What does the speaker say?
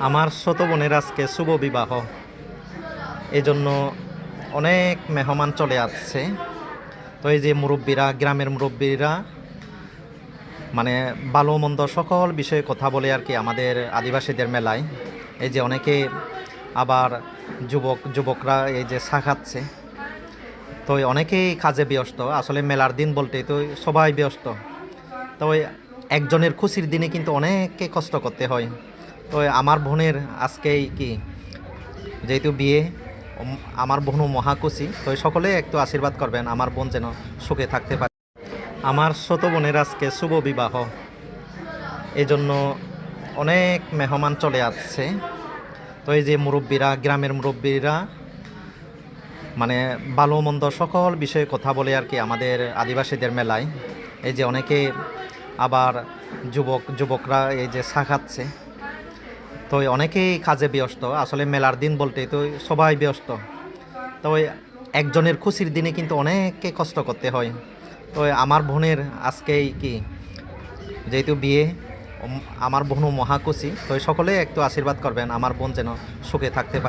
আমার ছোট বোনের আজকে শুভ বিবাহ, এই জন্য অনেক মেহমান চলে আসছে। তো এই যে মুরব্বীরা, গ্রামের মুরব্বীরা মানে ভালো মন্দ সকল বিষয়ে কথা বলে আর কি আমাদের আদিবাসীদের মেলায়। এই যে অনেকে আবার যুবকরা এই যে চা খাচ্ছে। তো অনেকেই কাজে ব্যস্ত, আসলে মেলার দিন বলতেই তো সবাই ব্যস্ত। তো একজনের খুশির দিনে কিন্তু অনেককে কষ্ট করতে হয়। তো আমার বোনের আজকেই কি যেহেতু বিয়ে, আমার বোনও মহাকুশি। তো সকলে একটু আশীর্বাদ করবেন আমার বোন যেন সুখে থাকতে পারে। আমার ছোট বোনের আজকে শুভ বিবাহ, এই জন্য অনেক মেহমান চলে আসছে। তো এই যে মুরব্বীরা, গ্রামের মুরব্বীরা মানে ভালো মন্দ সকল বিষয়ে কথা বলে আর কি আমাদের আদিবাসীদের মেলায়। এই যে অনেকে আবার যুবকরা এই যে চা খাচ্ছে। তো অনেকেই কাজে ব্যস্ত, আসলে মেলার দিন বলতেই তো সবাই ব্যস্ত। তো একজনের খুশির দিনে কিন্তু অনেককে কষ্ট করতে হয়। তো আমার বোনের আজকেই কি যেহেতু বিয়ে, আমার বোনও মহাকুশি। তো সকলে একটু আশীর্বাদ করবেন আমার বোন যেন সুখে থাকতে পারে।